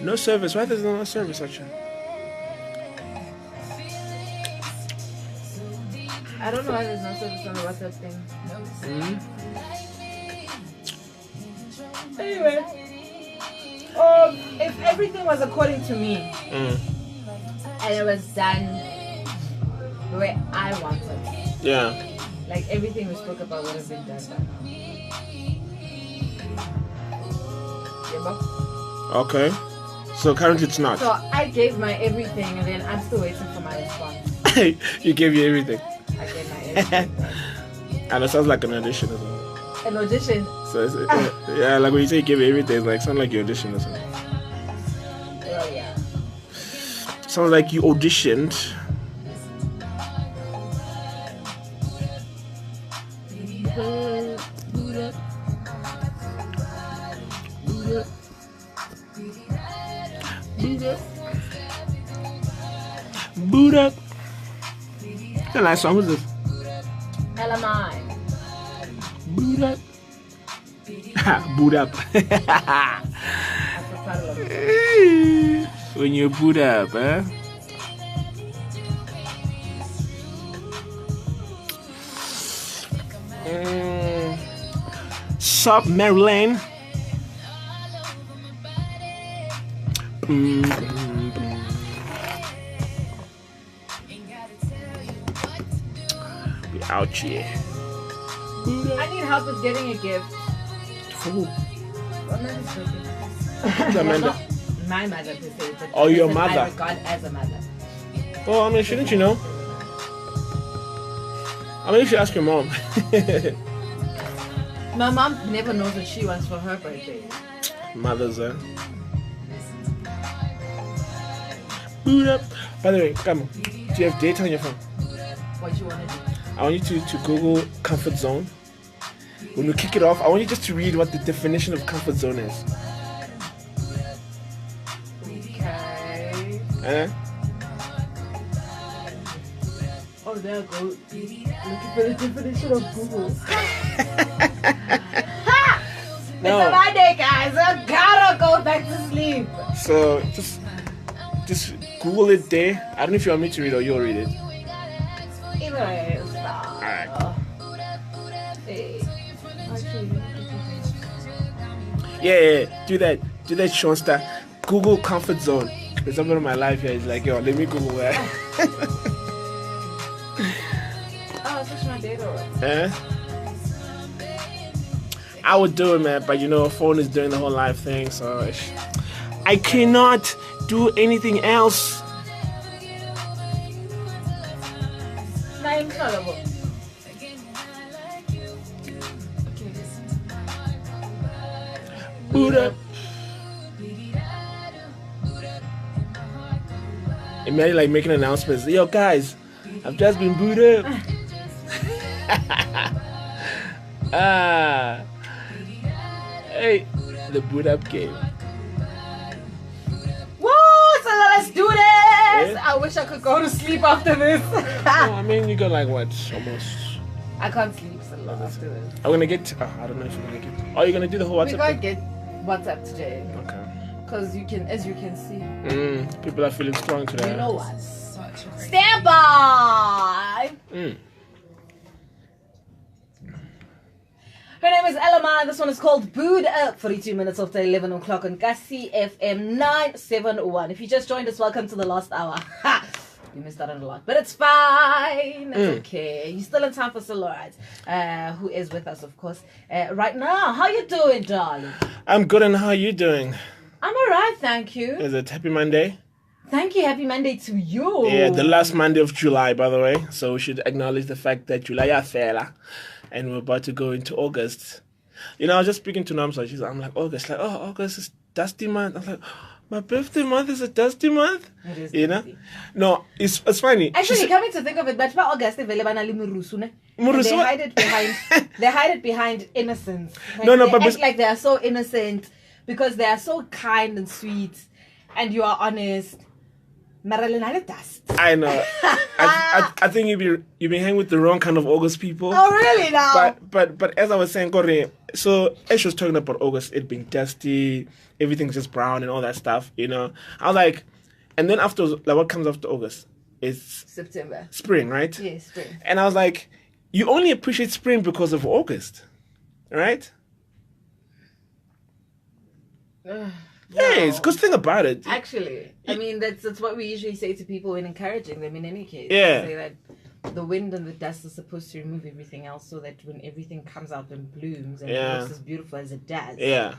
No service. Why there's no service actually? I don't know why there's no service on the WhatsApp thing. Anyway, if everything was according to me and it was done the way I wanted, like everything we spoke about would have been done by now. Yeah, okay. So currently it's not. so I gave my everything and then I'm still waiting for my response. You gave you everything. I gave my everything. And it sounds like an audition as well. An audition. So it's, yeah, like when you say you gave you everything, it's like sounds like you auditioned or something. Oh yeah. Sounds like you auditioned. Boot up. It's a nice song. Who's this? LMI. Boot up. Boot up. That's the title of it. When you boot up, huh? Sup, Maryland? We out here. I need help with getting a gift. For who? What man is speaking? Amanda. My mother, to say. But Oh, your I mother. regard as a mother. Oh, I mean, shouldn't you know? I mean, you should ask your mom. My mom never knows what she wants for her birthday. Mothers, Boot up. By the way, come on. Do you have data on your phone? What you want to do? I want you to Google comfort zone. When we kick it off, I want you just to read what the definition of comfort zone is. Okay. Oh, there I go. Looking for the definition of Google. No. It's a Monday, guys. I gotta go back to sleep. So just Google it there. I don't know if you want me to read or you'll read it. Either way, it's fine. Alright. Hey. Yeah. Do that, Sean Star. Google comfort zone. There's something in my life here. It's like, yo, let me Google that. Oh, it's just my data. I would do it, man, but you know, phone is doing the whole live thing, so I cannot do anything else. I'm incredible. Boot up. Imagine like making announcements. Yo, guys, I've just been booted up. Hey, the boot up game. Woo! So let's do this. Yeah. I wish I could go to sleep after this. I mean, you got like what? Almost. I can't sleep so long after this. I'm gonna get. I don't know if you're gonna get. Are you gonna do the whole WhatsApp? We're gonna get WhatsApp today. Okay. Because you can, as you can see. People are feeling strong today. You know what? Stand by. Her name is Elma. This one is called Boot Up. 42 minutes after 11 o'clock on Kasi FM 971. If you just joined us, welcome to the last hour. Ha! You missed out on a lot, but it's fine. It's okay. You're still in time for Solorite, who is with us, of course, right now. How you doing, darling? I'm good, and how are you doing? I'm alright, thank you. Is it Happy Monday? Thank you. Happy Monday to you. Yeah, the last Monday of July, by the way. So we should acknowledge the fact that July is fela, and we're about to go into August. You know, I was just speaking to Namsa. I'm like, August. Like, oh, August is dusty month. I'm like, my birthday month is a dusty month. It is you dusty. Know? No, it's funny. Actually, coming to think of it, but by August they hide it behind they hide it behind innocence. Like, no, they but act like they are so innocent because they are so kind and sweet, and you are honest. Dust. I know. I think you've been hanging with the wrong kind of August people. Oh really now? But as I was saying, Corey, so as she was talking about August, it being dusty, everything's just brown and all that stuff, you know. I was like, and then after, like, what comes after August? It's September. Spring, right? Yes, spring. And I was like, you only appreciate spring because of August, right? Yes, because think about it. Actually, I mean, that's what we usually say to people when encouraging them in any case. Yeah. We say that the wind and the dust are supposed to remove everything else so that when everything comes out and blooms and it looks as beautiful as it does. Yeah.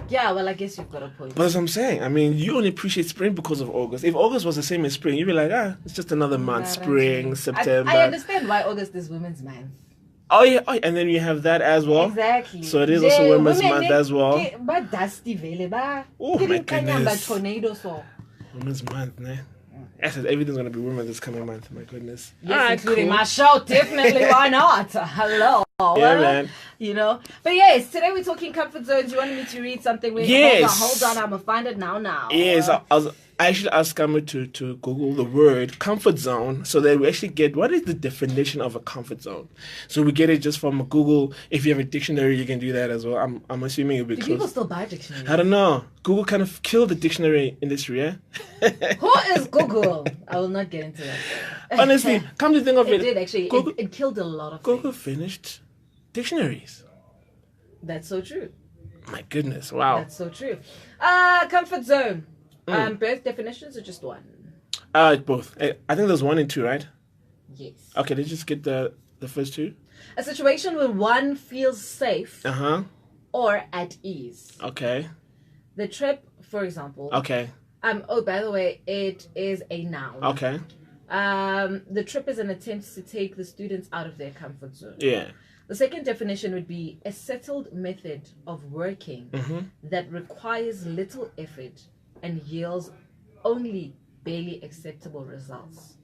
Yeah, well, I guess you've got a point. But that's what I'm saying. I mean, you only appreciate spring because of August. If August was the same as spring, you'd be like, it's just another month. Spring, September. I understand why August is Women's Month. Oh, yeah. Oh, and then you have that as well. Exactly. So it is also Women's Month as well. But dusty vele ba. Oh, my goodness. Tornado so. Women's Month, ne? I said everything's going to be women this coming month. My goodness. Yes, including my show. Definitely. Why not? Hello. Yeah, man. You know? But yes, today we're talking comfort zones. You wanted me to read something. Yes. Hold on. I'm going to find it now. Yes. I actually asked Kama to Google the word comfort zone so that we actually get what is the definition of a comfort zone. So we get it just from Google. If you have a dictionary, you can do that as well. I'm assuming it'll be close. Do people still buy dictionaries? I don't know. Google kind of killed the dictionary industry, yeah? Who is Google? I will not get into that. Honestly, come to think of it. It did actually. Google, it killed a lot of Google things. finished dictionaries. That's so true. My goodness, wow. That's so true. Comfort zone. Both definitions or just one? Both. I think there's 1 and 2, right? Yes. Okay, let's just get the first two. A situation where one feels safe or at ease. Okay. The trip, for example. Okay. Oh, by the way, it is a noun. Okay. The trip is an attempt to take the students out of their comfort zone. Yeah. The second definition would be a settled method of working that requires little effort and yields only barely acceptable results.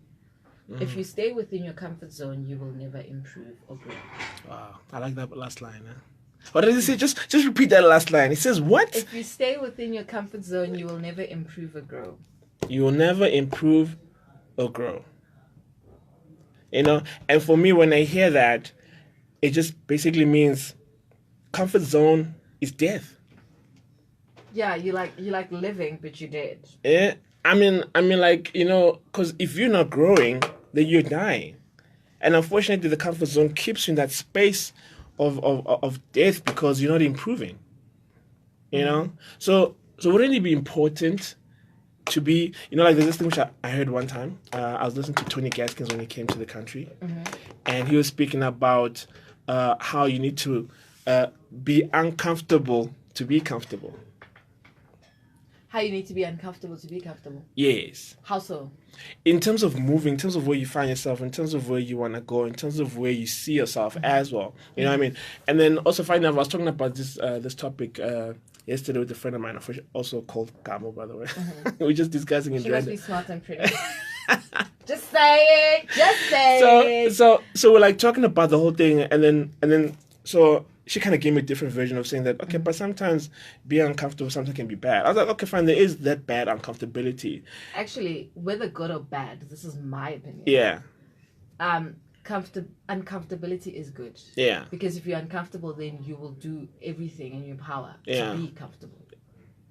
If you stay within your comfort zone, you will never improve or grow. Wow, I like that last line. What does it say? Just repeat that last line. It says what? If you stay within your comfort zone, you will never improve or grow. You will never improve or grow. You know, and for me, when I hear that, it just basically means comfort zone is death. Yeah, you like living, but you're dead. Yeah, I mean, like, you know, because if you're not growing, then you're dying, and unfortunately, the comfort zone keeps you in that space of death because you're not improving. You know, so wouldn't it be important to be, you know, like there's this thing which I heard one time. I was listening to Tony Gaskins when he came to the country, and he was speaking about how you need to be uncomfortable to be comfortable. How you need to be uncomfortable to be comfortable. Yes. How so? In terms of moving, in terms of where you find yourself, in terms of where you want to go, in terms of where you see yourself as well. You know what I mean? And then also finally, I was talking about this topic yesterday with a friend of mine, also called Gamo, by the way. We're just discussing it. She must be smart and pretty. Just say it. Just say it. So we're like talking about the whole thing, and then so she kind of gave me a different version of saying that, okay, but sometimes being uncomfortable sometimes can be bad. I was like, okay, fine, there is that bad uncomfortability. Actually, whether good or bad, this is my opinion. Yeah. Uncomfortability is good. Yeah. Because if you're uncomfortable, then you will do everything in your power to be comfortable.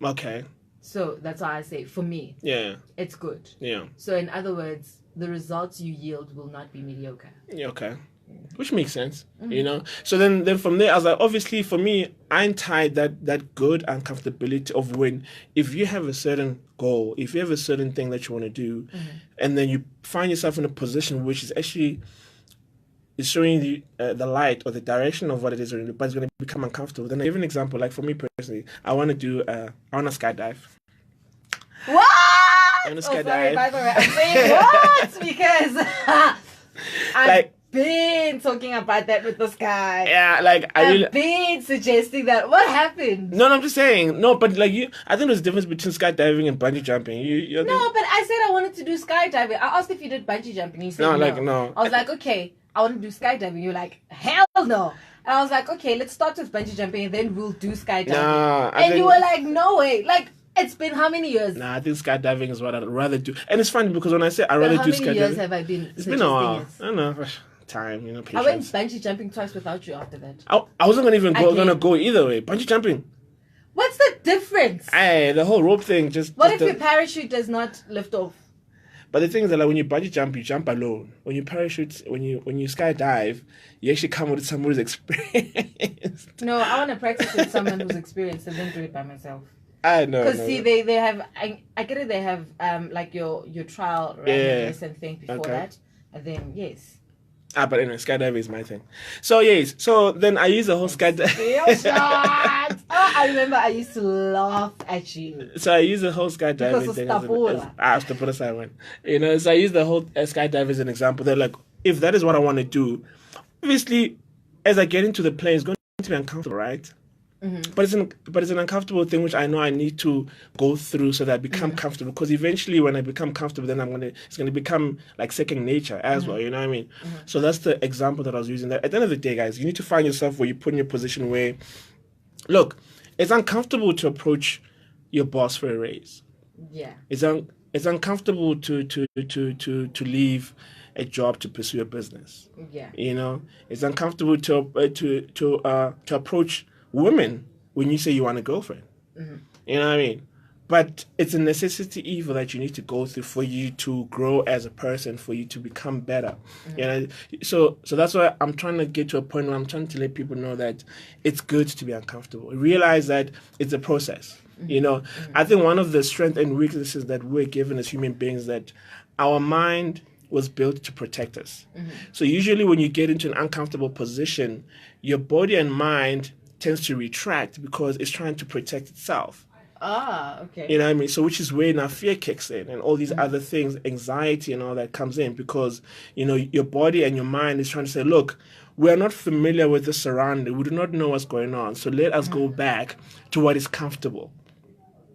Okay. So that's why I say, for me, it's good. Yeah. So in other words, the results you yield will not be mediocre. Yeah, okay. Which makes sense, you know. So then from there, I was like, obviously for me, I'm tied that good uncomfortability of when, if you have a certain goal, if you have a certain thing that you want to do, and then you find yourself in a position which is actually is showing you the light or the direction of what it is, but it's going to become uncomfortable. Then I give an example. Like for me personally, I want to skydive. What? I want to skydive. Sorry, by the way, I'm saying what? Because I've been talking about that with this guy. Yeah, like I've been suggesting that. What happened? No, I'm just saying. No, but like I think there's a difference between skydiving and bungee jumping. No, but I said I wanted to do skydiving. I asked if you did bungee jumping. You said no. I was like, okay, I want to do skydiving. You're like, hell no. And I was like, okay, let's start with bungee jumping and then we'll do skydiving. You were like, no way. Like, it's been how many years? Nah, I think skydiving is what I'd rather do. And it's funny because when I say I'd rather do skydiving. How many years have I been? It's been a while. I don't know. time, you know, I went patience. bungee jumping twice without you after that. I wasn't Again. gonna go either way. Bungee jumping. What's the difference? The whole rope thing What if your parachute does not lift off? But the thing is that like, when you bungee jump, you jump alone. When you parachute, when you skydive, you actually come with someone who's experienced. No, I want to practice with someone who's experienced and then do it by myself. I know. Because see, they have I get it. They have like your trial lesson thing before that, and then yes. But anyway, skydiving is my thing. So yes, so then I use the whole skydiving. Oh, I remember I used to laugh at you. So I use the whole skydiving thing as to put aside one. You know, so I use the whole skydiving as an example. They're like, if that is what I want to do, obviously, as I get into the plane, it's going to be uncomfortable, right? Mm-hmm. But it's an uncomfortable thing which I know I need to go through so that I become comfortable. Because eventually, when I become comfortable, then it's gonna become like second nature as well. You know what I mean? So that's the example that I was using. That at the end of the day, guys, you need to find yourself where you put in your position where, look, it's uncomfortable to approach your boss for a raise. Yeah. It's uncomfortable to leave a job to pursue a business. Yeah. You know, it's uncomfortable to approach women when you say you want a girlfriend. You know what I mean? But it's a necessity evil that you need to go through for you to grow as a person, for you to become better. You know, so that's why I'm trying to get to a point where I'm trying to let people know that it's good to be uncomfortable. Realize that it's a process. You know, I think one of the strengths and weaknesses that we're given as human beings is that our mind was built to protect us. So usually when you get into an uncomfortable position, your body and mind tends to retract because it's trying to protect itself. Okay. You know what I mean? So which is where now fear kicks in and all these other things, anxiety and all that comes in because, you know, your body and your mind is trying to say, look, we are not familiar with the surrounding. We do not know what's going on. So let us go back to what is comfortable.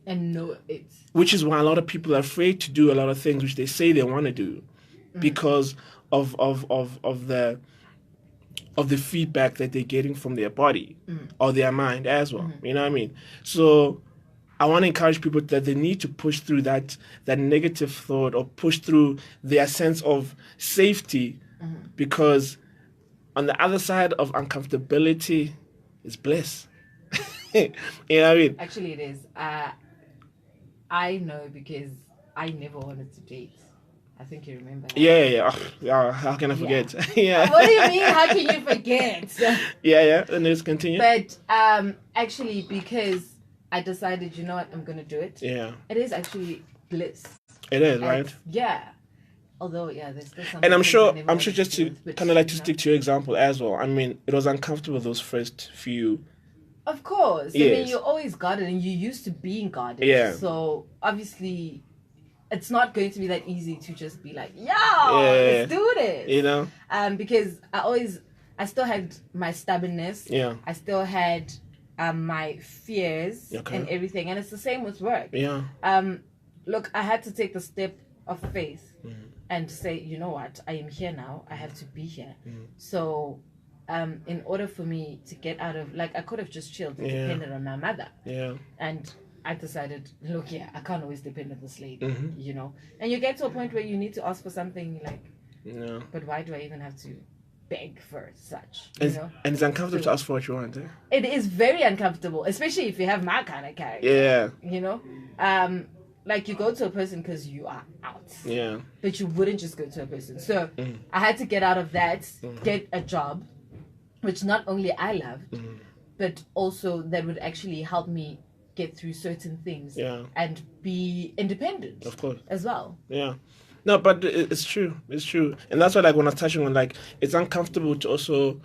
And know it. Which is why a lot of people are afraid to do a lot of things which they say they want to do because of the feedback that they're getting from their body or their mind as well. You know what I mean? So I want to encourage people that they need to push through that negative thought or push through their sense of safety because on the other side of uncomfortability is bliss. You know what I mean? Actually, it is. I know because I never wanted to date. I think you remember that. Yeah. How can I forget? Yeah. What do you mean? How can you forget? Yeah. And let's continue. But actually, because I decided, you know what, I'm gonna do it. Yeah. It is actually bliss. It is, right? Yeah. Although, yeah, there's still some. And I'm sure just to kind of like to stick to your example as well. I mean, it was uncomfortable those first few. Of course. Yes. I mean, you're always guarded and you're used to being guarded. Yeah. So obviously, it's not going to be that easy to just be like, let's do this. You know? Because I still had my stubbornness. Yeah. I still had my fears and everything. And it's the same with work. Yeah. Look, I had to take the step of faith and say, you know what, I am here now. I have to be here. So in order for me to get out of, like, I could have just chilled and depended on my mother. Yeah. And I decided, look, I can't always depend on this lady, you know. And you get to a point where you need to ask for something, like, no. But why do I even have to beg for such? You know? And it's uncomfortable to ask for what you want, eh? It is very uncomfortable, especially if you have my kind of character. Yeah. You know? Like, you go to a person because you are out. Yeah. But you wouldn't just go to a person. So I had to get out of that, get a job, which not only I loved, but also that would actually help me get through certain things and be independent. Of course. As well. Yeah. No, but it's true. It's true. And that's why, like, when I was touching on, like, it's uncomfortable to also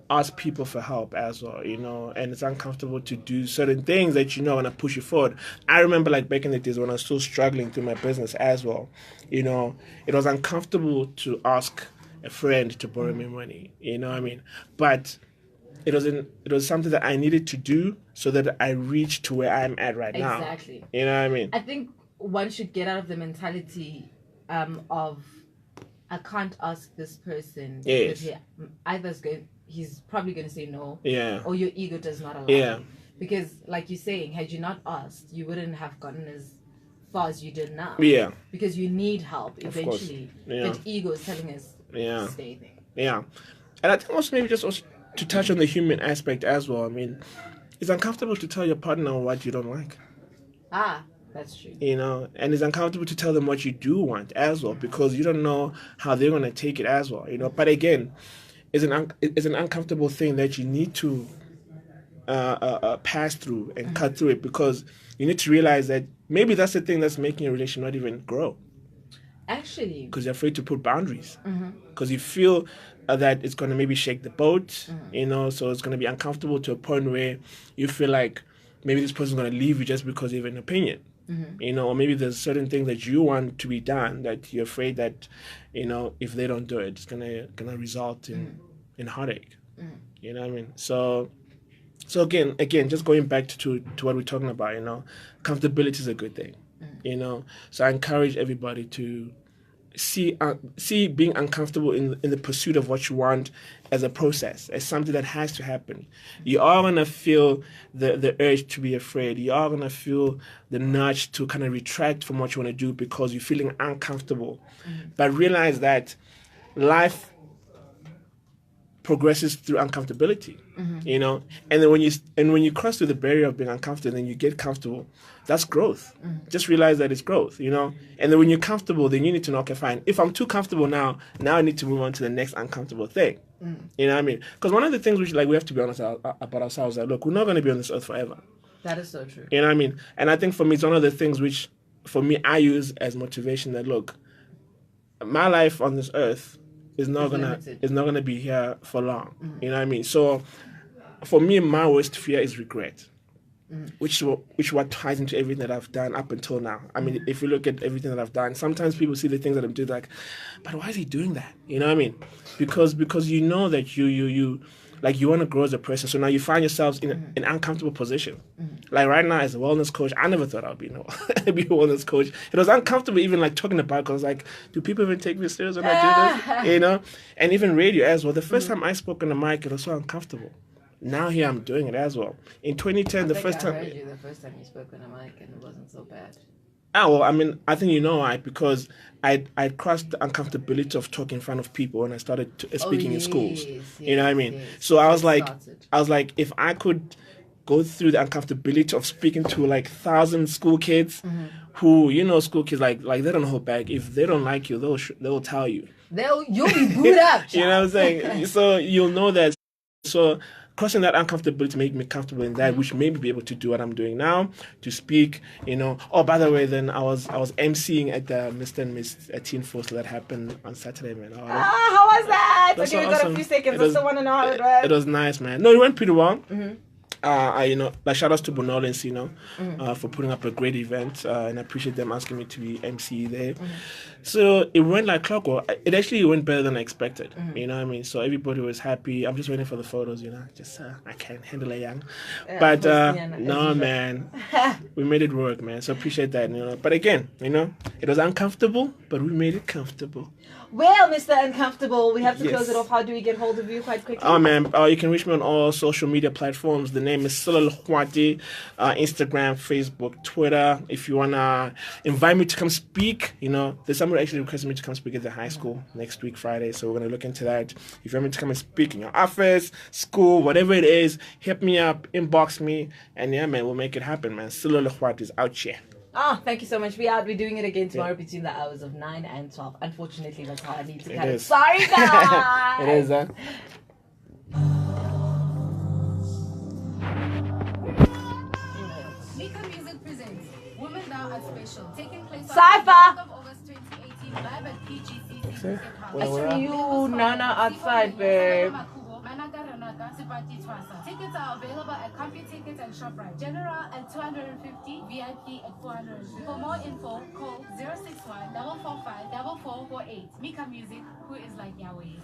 ask people for help as well, you know, and it's uncomfortable to do certain things that, you know, want to push you forward. I remember, like, back in the days when I was still struggling through my business as well, you know, it was uncomfortable to ask a friend to borrow me money, you know what I mean? But it was something that I needed to do so that I reach to where I'm at right now. Exactly. You know what I mean? I think one should get out of the mentality of I can't ask this person because he's probably going to say no. Yeah. Or your ego does not allow. Yeah. You. Because, like you're saying, had you not asked, you wouldn't have gotten as far as you did now. Yeah. Because you need help eventually. Yeah. But ego is telling us Yeah. stay there. Yeah. And I think also maybe just also to touch on the human aspect as well. I mean, it's uncomfortable to tell your partner what you don't like. That's true. And it's uncomfortable to tell them what you do want as well, because you don't know how they're going to take it as well. But again, it's an uncomfortable thing that you need to pass through and cut through it, because you need to realize that maybe that's the thing that's making your relation not even grow. Actually, because you're afraid to put boundaries, because you feel that it's going to maybe shake the boat, so it's going to be uncomfortable to a point where you feel like maybe this person's going to leave you just because you have an opinion, or maybe there's certain things that you want to be done that you're afraid that, if they don't do it, it's gonna result in heartache. You know what I mean? So again, just going back to what we're talking about, comfortability is a good thing. So I encourage everybody to see being uncomfortable in the pursuit of what you want as a process, as something that has to happen. You are gonna feel the urge to be afraid. You are gonna feel the nudge to kind of retract from what you want to do because you're feeling uncomfortable. But realize that life progresses through uncomfortability, and then when you cross through the barrier of being uncomfortable, then you get comfortable. That's growth. Just realize that it's growth, and then when you're comfortable, then you need to know, okay, fine. If I'm too comfortable now I need to move on to the next uncomfortable thing. You know what I mean? Because one of the things which we have to be honest about ourselves, that look, we're not going to be on this earth forever. That is so true. You know what I mean? And I think for me, it's one of the things which, for me, I use as motivation. That look, my life on this earth is not gonna be here for long. You know what I mean? So for me, my worst fear is regret, which what ties into everything that I've done up until now. I mean, if you look at everything that I've done, sometimes people see the things that I'm doing like, but why is he doing that? You know what I mean? Because you know that you like, you want to grow as a person. So now you find yourselves in an uncomfortable position. Like right now, as a wellness coach, I never thought I'd be a wellness coach. It was uncomfortable even like talking about it, because like, do people even take me serious when I do this? And even radio as well. The first time I spoke on the mic, it was so uncomfortable. Now here I'm doing it as well. In 2010, I heard you the first time you spoke on a mic, and it wasn't so bad. Well, I mean, I think why, because I crossed the uncomfortability of talking in front of people when I started speaking in schools. You know what I mean? Yes. So I was like, if I could go through the uncomfortability of speaking to like 1,000 school kids, who school kids like they don't hold back. If they don't like you, they'll tell you. You'll be booed up. You know what I'm saying? So you'll know that. So crossing that uncomfortability make me comfortable in that, which made me be able to do what I'm doing now, to speak, Oh, by the way, then I was MCing at the Mr. and Miss Teen Force that happened on Saturday, man. How was that? Okay, we got a few seconds. I still want to know how it went. It was nice, man. No, it went pretty well. Like shout outs to Bonolens, for putting up a great event, and I appreciate them asking me to be MC there. So it went like clockwork. It actually went better than I expected. You know what I mean? So everybody was happy. I'm just waiting for the photos. Just I can't handle it, young. But no, man, we made it work, man. So appreciate that. But again, it was uncomfortable, but we made it comfortable. Well, Mr. Uncomfortable, we have to close it off. How do we get hold of you quite quickly? Oh, man, you can reach me on all social media platforms. The name is Silo Lhuati, Instagram, Facebook, Twitter. If you want to invite me to come speak, there's somebody actually requested me to come speak at the high school next week, Friday. So we're going to look into that. If you want me to come and speak in your office, school, whatever it is, hit me up, inbox me, and yeah, man, we'll make it happen, man. Silo Lhuati is out here. Thank you so much. We're doing it again tomorrow between the hours of 9 and 12. Unfortunately, that's how I need to cut it. Sorry, guys. It is, huh? Mika Music presents Women Thou Art Special, taking place on Cypher. August 2018, live at PGCC. I see you, Nana, outside, babe. Tickets are available at Comfy Tickets and ShopRite. General at 250, VIP at 400. For more info, call 061 445 4448. Mika Music, who is like Yahweh.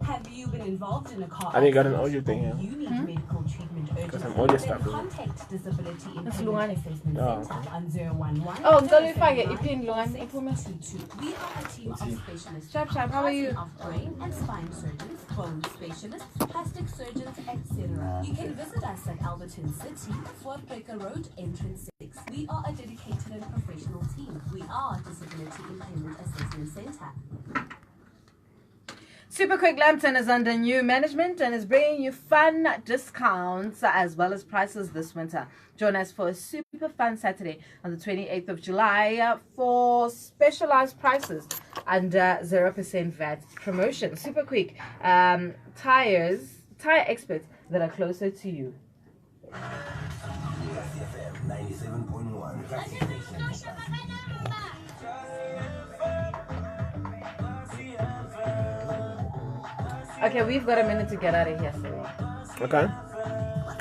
Have you been involved in a car? I think I got an audio thing here. You need medical treatment urgently. Some audio stuff. Contact disability Lungani. assessment center on 011. Oh, Ngolifake, ipin Lungani. We are a team of specialists. Sharp, how are you? Of brain and spine surgeons, bone specialists, plastic surgeons, etc. You can visit us at Alberton City, Fort Baker Road, Entrance 6. We are a dedicated and professional team. We are Disability Employment Assessment Center. Super Quick Lambton is under new management and is bringing you fun discounts as well as prices this winter. Join us for a super fun Saturday on the 28th of July for specialized prices under 0% VAT promotion. Super Quick tire experts that are closer to you. 97.1. Okay, we've got a minute to get out of here. Okay.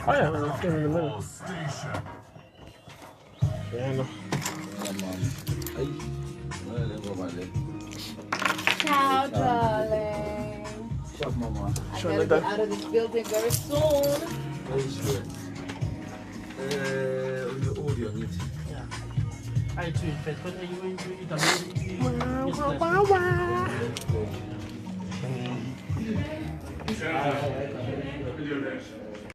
Oh yeah, I'm still in the middle. Yeah, no. Ciao, darling. I gotta get out of this building very soon. I too, but are you going to eat a